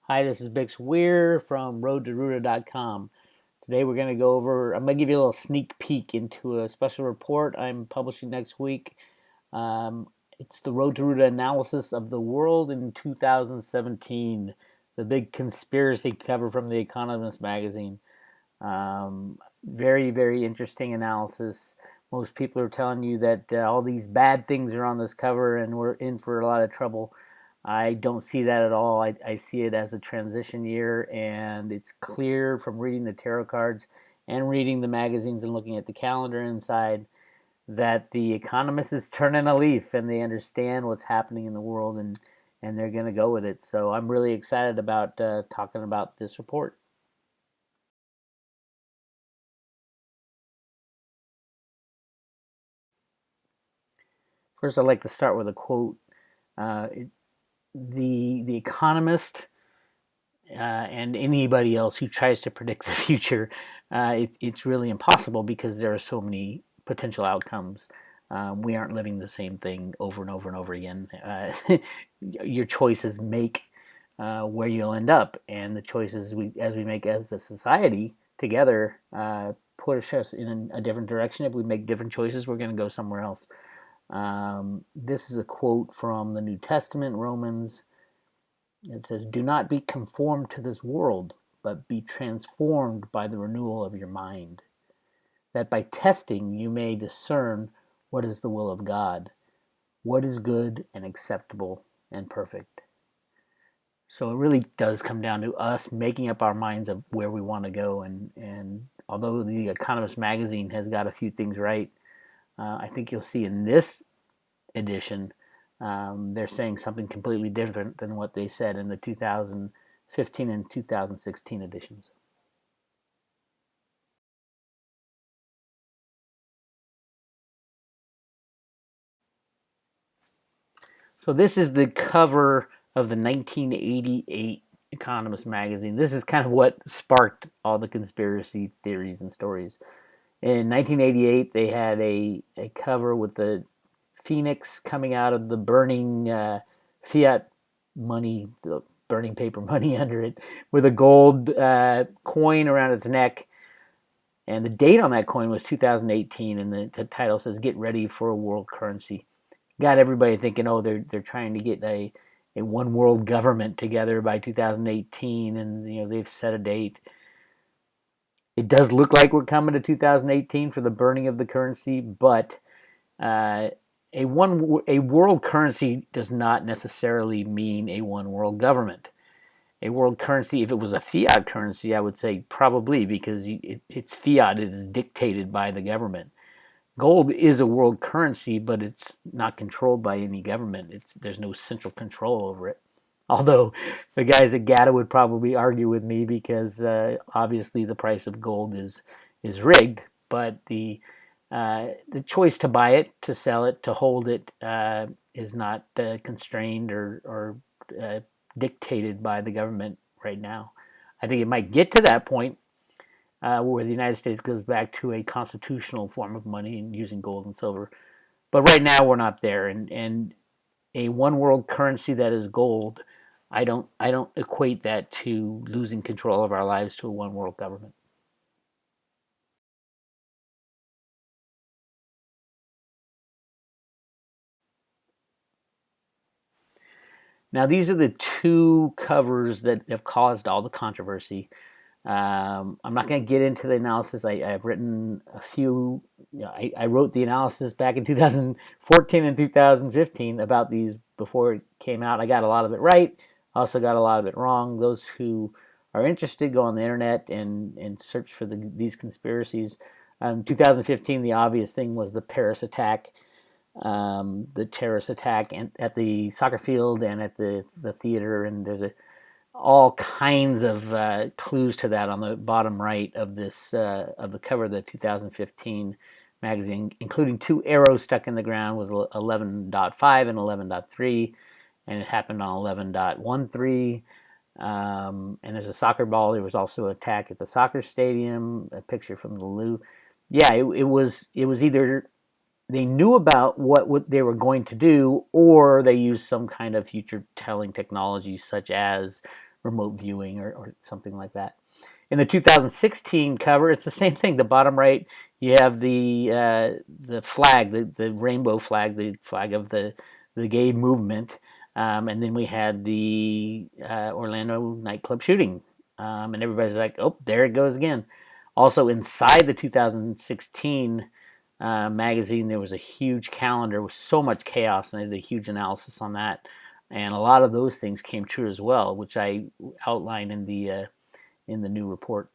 Hi, this is Bix Weir from Roota.com. Today we're going to go over, I'm going to give you a little sneak peek into a special report I'm publishing next week. It's the Road to Roota analysis of the world in 2017, the big conspiracy cover from the Economist magazine. Very, very interesting analysis. Most people are telling you that all these bad things are on this cover and we're in for a lot of trouble. I don't see that at all. I see it as a transition year, and it's clear from reading the tarot cards and reading the magazines and looking at the calendar inside that the Economist is turning a leaf and they understand what's happening in the world, and they're going to go with it. So I'm really excited about talking about this report. First, I'd like to start with a quote. Uh, it, the Economist and anybody else who tries to predict the future, it's really impossible because there are so many potential outcomes. We aren't living the same thing over and over and over again. Your choices make where you'll end up, and the choices as we make as a society together push us in a different direction. If we make different choices, we're going to go somewhere else. This is a quote from the New Testament, Romans. It says, "Do not be conformed to this world, but be transformed by the renewal of your mind, that by testing you may discern what is the will of God, what is good and acceptable and perfect." So it really does come down to us making up our minds of where we want to go. And although the Economist magazine has got a few things right, I think you'll see in this edition they're saying something completely different than what they said in the 2015 and 2016 editions. So this is the cover of the 1988 Economist magazine. This is kind of what sparked all the conspiracy theories and stories. In 1988, they had a cover with the phoenix coming out of the burning fiat money, the burning paper money under it, with a gold coin around its neck. And the date on that coin was 2018, and the title says "Get ready for a world currency." Got everybody thinking, oh, they're trying to get a one world government together by 2018, and they've set a date. It does look like we're coming to 2018 for the burning of the currency, but uh, a world currency does not necessarily mean a one world government. A world currency, if it was a fiat currency, I would say probably, because it's fiat, it is dictated by the government. Gold is a world currency, but it's not controlled by any government. There's no central control over it. Although the guys at GATA would probably argue with me because obviously the price of gold is rigged, but the choice to buy it, to sell it, to hold it is not constrained or uh, dictated by the government right now. I think it might get to that point where the United States goes back to a constitutional form of money and using gold and silver. But right now we're not there, and a one world currency that is gold, I don't equate that to losing control of our lives to a one world government. Now these are the two covers that have caused all the controversy. I'm not going to get into the analysis. I've written a few. I wrote the analysis back in 2014 and 2015 about these before it came out. I got a lot of it right. I also got a lot of it wrong. Those who are interested go on the internet and search for these conspiracies. 2015, the obvious thing was the Paris attack, the terrorist attack at the soccer field and at the theater. And there's all kinds of clues to that on the bottom right of this of the cover of the 2015 magazine, including two arrows stuck in the ground with 11.5 and 11.3, and it happened on 11.13. And there's a soccer ball. There was also an attack at the soccer stadium. A picture from the Louvre. Yeah, it was either they knew about what they were going to do, or they used some kind of future telling technology, such as remote viewing or something like that. In the 2016 cover, it's the same thing. The bottom right, you have the flag, the rainbow flag, the flag of the gay movement, and then we had the Orlando nightclub shooting, and everybody's like, "Oh, there it goes again." Also, inside the 2016 magazine, there was a huge calendar with so much chaos, and I did a huge analysis on that. And a lot of those things came true as well, which I outlined in the new report.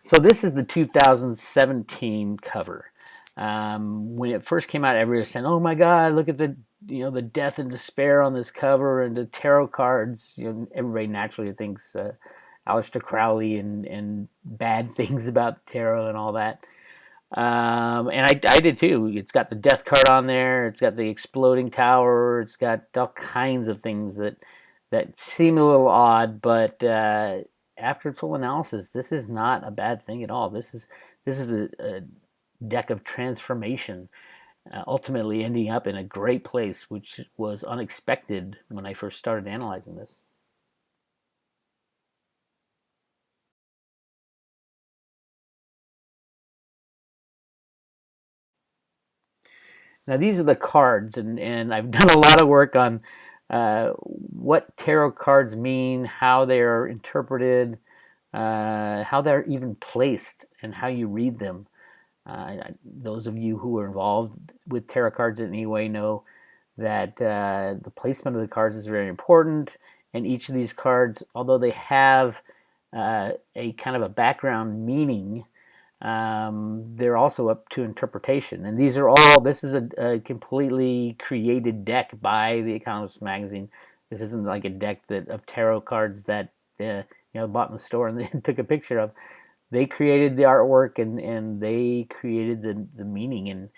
So this is the 2017 cover. When it first came out, everybody was saying, "Oh my God, look at the death and despair on this cover and the tarot cards." Everybody naturally thinks Aleister Crowley and bad things about tarot and all that. And I did too. It's got the death card on there. It's got the exploding tower. It's got all kinds of things that seem a little odd, but after full analysis, this is not a bad thing at all. This is a deck of transformation, ultimately ending up in a great place, which was unexpected when I first started analyzing this. Now these are the cards, and I've done a lot of work on what tarot cards mean, how they're interpreted, how they're even placed, and how you read them. Those of you who are involved with tarot cards in any way know that the placement of the cards is very important, and each of these cards, although they have a kind of a background meaning, they're also up to interpretation. And these are all, this is a completely created deck by the Economist magazine. This isn't like a deck of tarot cards that bought in the store and then took a picture of. They created the artwork, and they created the meaning. And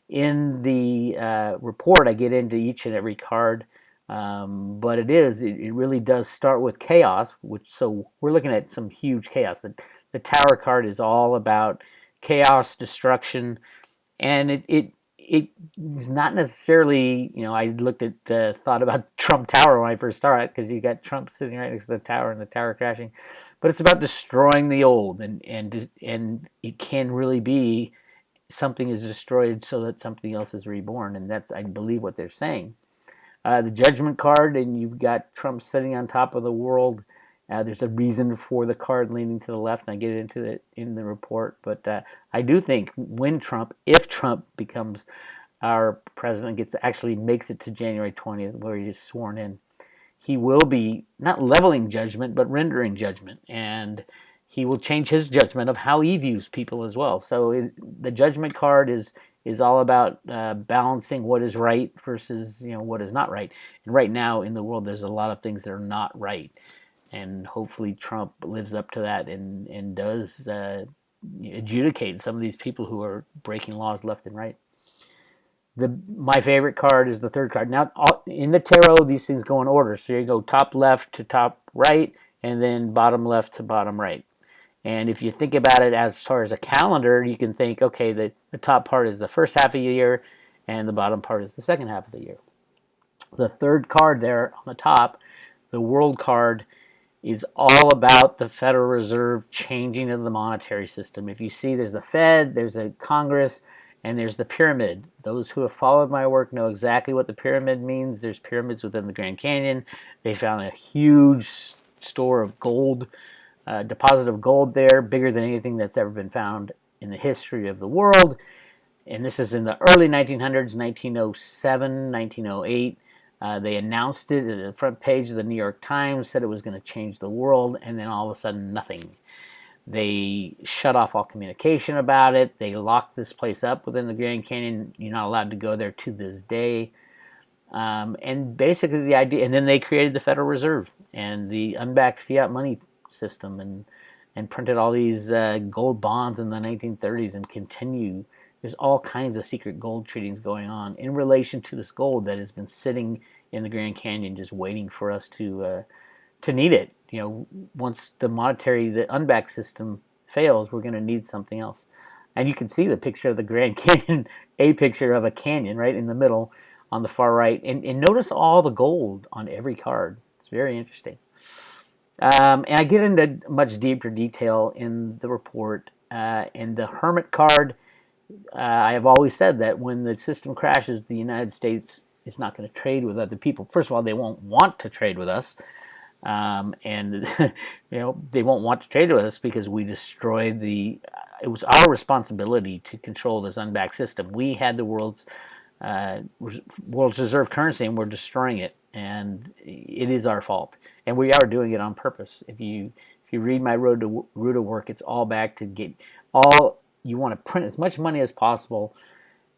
in the report, I get into each and every card. But it really does start with chaos, so we're looking at some huge chaos. The Tower card is all about chaos, destruction, and it is not necessarily, I thought about Trump Tower when I first started, because you got Trump sitting right next to the tower and the tower crashing, but it's about destroying the old, and it can really be something is destroyed so that something else is reborn, and that's, I believe, what they're saying. The Judgment card, and you've got Trump sitting on top of the world. There's a reason for the card leaning to the left, and I get into it in the report. But I do think if Trump becomes our president, actually makes it to January 20th, where he is sworn in, he will be not leveling judgment, but rendering judgment, and he will change his judgment of how he views people as well. So the Judgment card is all about balancing what is right versus what is not right. And right now in the world, there's a lot of things that are not right, and hopefully Trump lives up to that and does adjudicate some of these people who are breaking laws left and right. My favorite card is the third card. Now, in the tarot, these things go in order. So you go top left to top right, and then bottom left to bottom right. And if you think about it as far as a calendar, you can think, okay, the top part is the first half of the year, and the bottom part is the second half of the year. The third card there on the top, the World card, is all about the Federal Reserve changing of the monetary system. If you see, there's a Fed, there's a Congress, and there's the pyramid. Those who have followed my work know exactly what the pyramid means. There's pyramids within the Grand Canyon. They found a huge store of gold, deposit of gold there, bigger than anything that's ever been found in the history of the world. And this is in the early 1900s, 1907, 1908. They announced it at the front page of the New York Times, said it was going to change the world, and then all of a sudden, nothing. They shut off all communication about it. They locked this place up within the Grand Canyon. You're not allowed to go there to this day. And basically the idea, and then they created the Federal Reserve and the unbacked fiat money system, and printed all these gold bonds in the 1930s and continue. There's all kinds of secret gold treatings going on in relation to this gold that has been sitting in the Grand Canyon, just waiting for us to need it. Once the unbacked system fails, we're going to need something else. And you can see the picture of the Grand Canyon, a picture of a canyon right in the middle on the far right. And notice all the gold on every card. It's very interesting. And I get into much deeper detail in the report. And the Hermit card, I have always said that when the system crashes, the United States is not going to trade with other people. First of all, they won't want to trade with us. And they won't want to trade with us because we destroyed the. It was our responsibility to control this unbacked system. We had the world's reserve currency, and we're destroying it, and it is our fault, and we are doing it on purpose. If you read my Roota work, it's all back to get all you want to print as much money as possible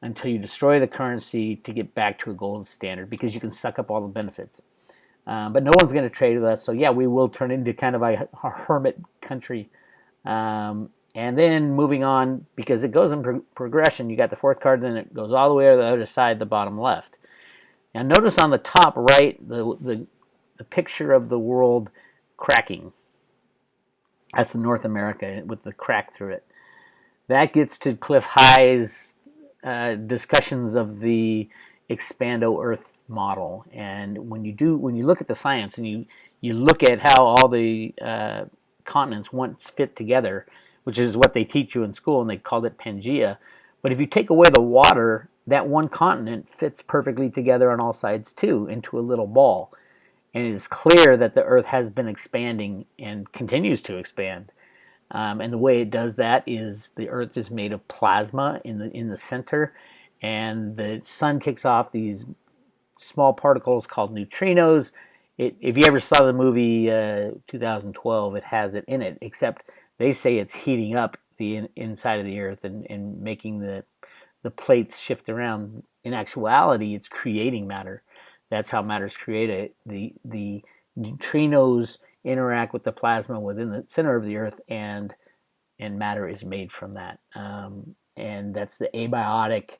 until you destroy the currency to get back to a gold standard because you can suck up all the benefits. But no one's going to trade with us. So, yeah, we will turn into kind of a hermit country. And then moving on, because it goes in progression, you got the fourth card, then it goes all the way to the other side, the bottom left. Now, notice on the top right, the picture of the world cracking. That's the North America with the crack through it. That gets to Cliff High's discussions of the Expando Earth model. And when you look at the science and you look at how all the continents once fit together, which is what they teach you in school, and they called it Pangea. But if you take away the water, that one continent fits perfectly together on all sides too, into a little ball. And it is clear that the Earth has been expanding and continues to expand. And the way it does that is the Earth is made of plasma in the center, and the sun kicks off these small particles called neutrinos. If you ever saw the movie 2012, it has it in it, except they say it's heating up the inside of the Earth and making the plates shift around. In actuality, it's creating matter. That's how matter is created. The neutrinos interact with the plasma within the center of the Earth, and matter is made from that. And that's the abiotic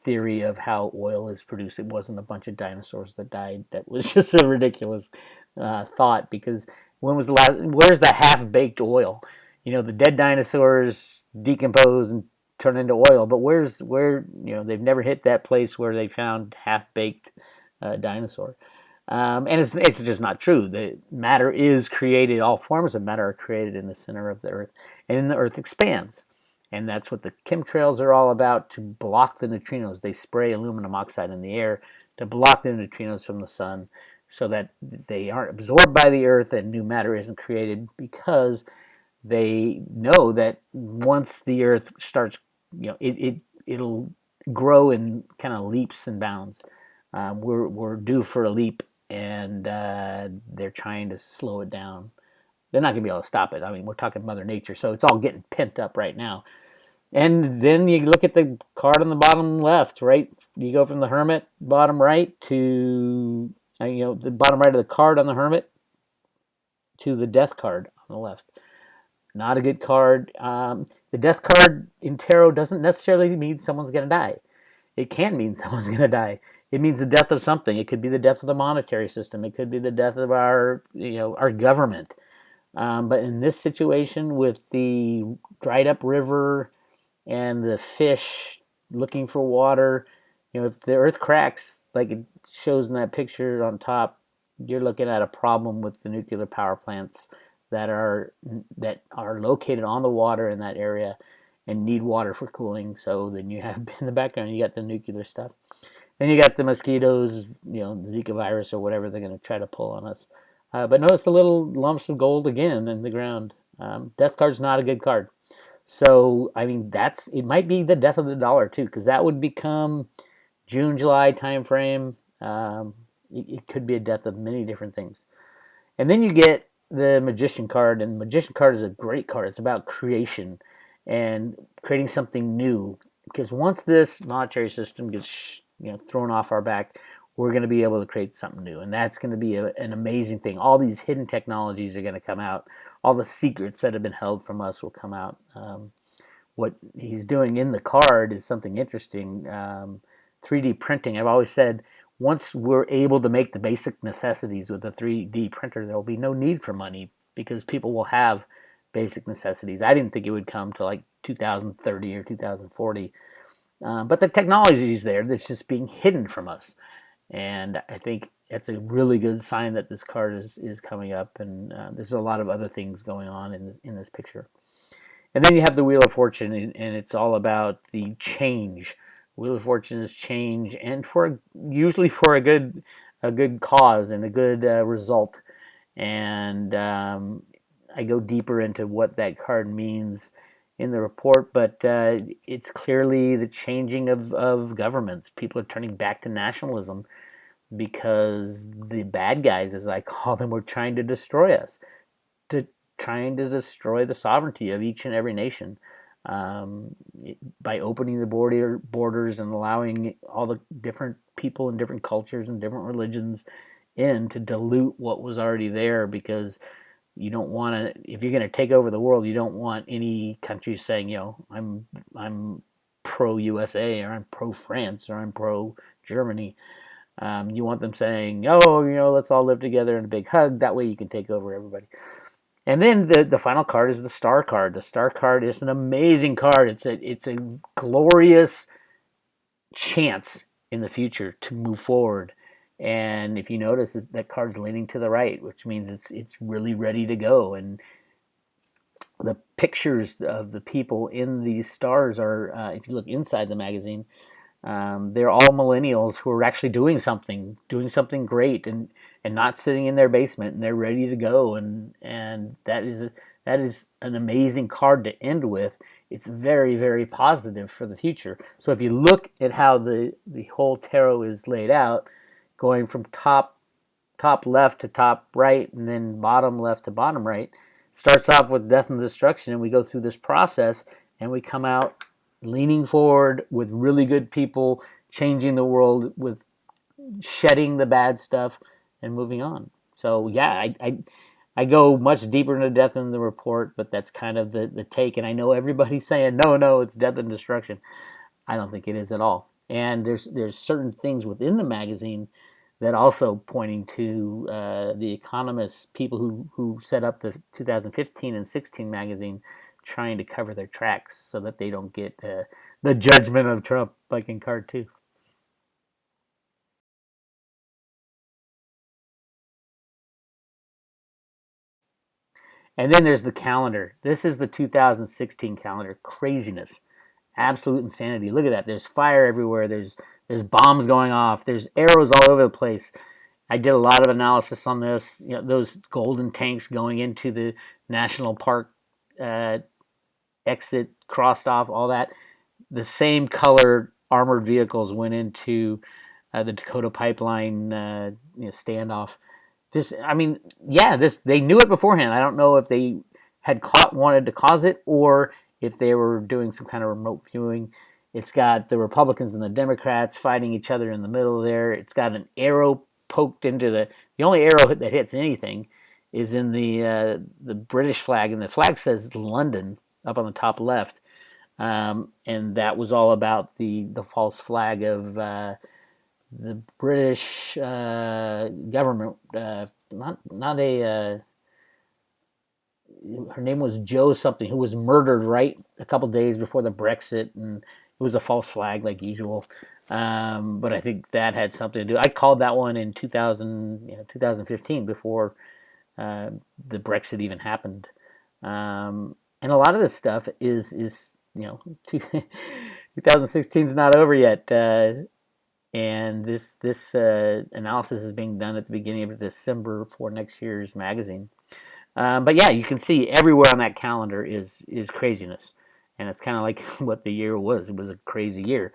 theory of how oil is produced. It wasn't a bunch of dinosaurs that died. That was just a ridiculous thought, because where's the half-baked oil? The dead dinosaurs decompose and turn into oil, but they've never hit that place where they found half-baked dinosaur. And it's just not true. The matter is created, all forms of matter are created in the center of the Earth, and the Earth expands. And that's what the chemtrails are all about, to block the neutrinos. They spray aluminum oxide in the air to block the neutrinos from the sun so that they aren't absorbed by the Earth and new matter isn't created, because they know that once the Earth starts, it'll grow in kind of leaps and bounds. We're due for a leap, and they're trying to slow it down. They're not going to be able to stop it. I mean, we're talking Mother Nature, so it's all getting pent up right now. And then you look at the card on the bottom left, right? You go from the Hermit, bottom right, to the bottom right of the card on the Hermit, to the Death card on the left. Not a good card. The Death card in tarot doesn't necessarily mean someone's going to die. It can mean someone's going to die. It means the death of something. It could be the death of the monetary system. It could be the death of our government. But in this situation, with the dried up river and the fish looking for water, if the Earth cracks, like it shows in that picture on top, you're looking at a problem with the nuclear power plants that are located on the water in that area and need water for cooling. So then you have in the background, you got the nuclear stuff. Then you got the mosquitoes, Zika virus or whatever they're going to try to pull on us. But notice the little lumps of gold again in the ground. Death card's not a good card. So, I mean, it might be the death of the dollar too, because that would become June, July time frame. It could be a death of many different things. And then you get the Magician card, and the Magician card is a great card. It's about creation and creating something new. Because once this monetary system gets thrown off our back, we're going to be able to create something new, and that's going to be an amazing thing. All these hidden technologies are going to come out. All the secrets that have been held from us will come out. What he's doing in the card is something interesting. 3D printing. I've always said, once we're able to make the basic necessities with a 3D printer, there will be no need for money, because people will have basic necessities. I didn't think it would come to like 2030 or 2040, but the technology is there. That's just being hidden from us, and I think it's a really good sign that this card is coming up. And there's a lot of other things going on in this picture. And then you have the Wheel of Fortune, and it's all about the change. Wheel of Fortune is change, and for usually for a good cause and a good result. And I go deeper into what that card means in the report, but it's clearly the changing of governments. People are turning back to nationalism because the bad guys, as I call them, were trying to destroy us, to trying to destroy the sovereignty of each and every nation, um, by opening the borders and allowing all the different people and different cultures and different religions in to dilute what was already there, because you don't want to, if you're going to take over the world, you don't want any country saying, I'm pro USA, or I'm pro France, or I'm pro Germany. You want them saying, oh, let's all live together in a big hug. That way you can take over everybody. And then the final card is the star card. The star card is an amazing card. It's a glorious chance in the future to move forward. And if you notice, that card's leaning to the right, which means it's really ready to go. And the pictures of the people in these stars are, if you look inside the magazine, they're all millennials who are actually doing something great, and not sitting in their basement, and they're ready to go. And that is an amazing card to end with. It's very, very positive for the future. So if you look at how the whole tarot is laid out, going from top left to top right, and then bottom left to bottom right, starts off with death and destruction, and we go through this process, and we come out leaning forward with really good people, changing the world, with shedding the bad stuff and moving on. So yeah, I go much deeper into death in the report, but that's kind of the take. And I know everybody's saying, no, it's death and destruction. I don't think it is at all. And there's certain things within the magazine that also pointing to the Economist, people who set up the 2015 and 16 magazine, trying to cover their tracks so that they don't get the judgment of Trump like in card 2. And then there's the calendar. This is the 2016 calendar. Craziness. Absolute insanity. Look at that. There's fire everywhere. There's bombs going off. There's arrows all over the place. I did a lot of analysis on this. Those golden tanks going into the national park exit, crossed off, all that. The same color armored vehicles went into the Dakota pipeline standoff. Just, I mean, yeah, they knew it beforehand. I don't know if they had wanted to cause it, or if they were doing some kind of remote viewing. It's got the Republicans and the Democrats fighting each other in the middle there. It's got an arrow poked into the only arrow that hits anything is in the British flag, and the flag says London up on the top left. And that was all about the false flag of the British government. Not a. Her name was Joe something, who was murdered right a couple days before the Brexit, and it was a false flag like usual. But I think that had something to do. I called that one in 2015, before the Brexit even happened. And a lot of this stuff is 2016 is not over yet, and this analysis is being done at the beginning of December for next year's magazine. But yeah, you can see everywhere on that calendar is craziness, and it's kind of like what the year was. It was a crazy year.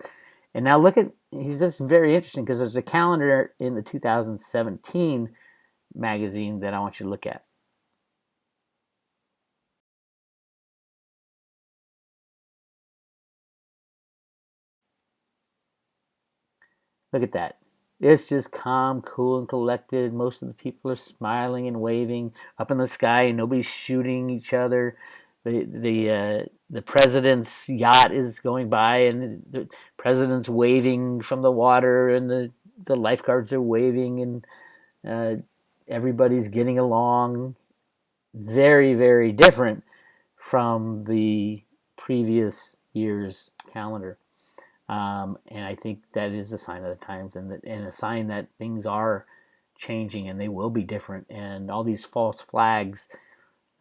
And now look at, this is very interesting, because there's a calendar in the 2017 magazine that I want you to look at. Look at that. It's just calm, cool, and collected. Most of the people are smiling and waving up in the sky, and nobody's shooting each other. The president's yacht is going by, and the president's waving from the water, and the lifeguards are waving, and everybody's getting along. Very, very different from the previous year's calendar. And I think that is a sign of the times, and a sign that things are changing and they will be different. And all these false flags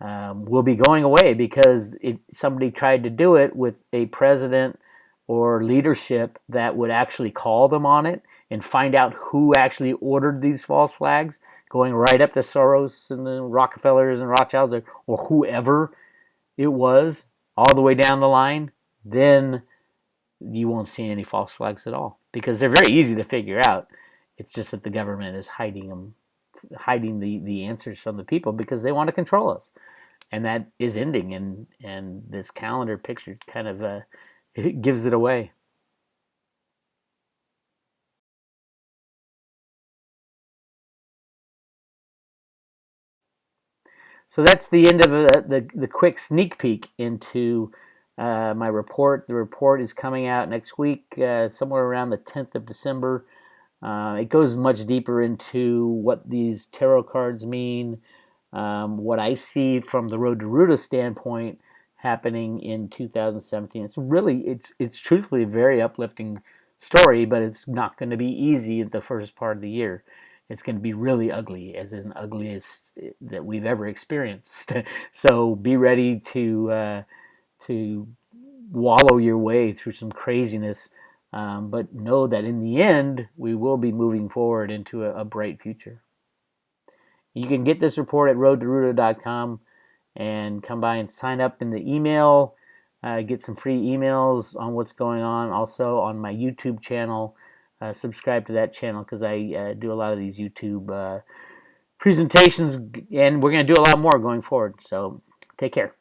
will be going away because somebody tried to do it with a president or leadership that would actually call them on it and find out who actually ordered these false flags, going right up to Soros and the Rockefellers and Rothschilds, or whoever it was, all the way down the line. Then you won't see any false flags at all because they're very easy to figure out. It's just that the government is hiding the answers from the people because they want to control us, and that is ending. And this calendar picture kind of it gives it away. So that's the end of the quick sneak peek into my report. The report is coming out next week, somewhere around the 10th of December. It goes much deeper into what these tarot cards mean, what I see from the Road to Roota standpoint happening in 2017. It's truthfully a very uplifting story, but it's not going to be easy at the first part of the year. It's going to be really ugly, as is ugliest that we've ever experienced. So be ready to wallow your way through some craziness, but know that in the end, we will be moving forward into a bright future. You can get this report at roadtoroota.com and come by and sign up in the email, get some free emails on what's going on. Also on my YouTube channel, subscribe to that channel because I do a lot of these YouTube presentations, and we're going to do a lot more going forward. So take care.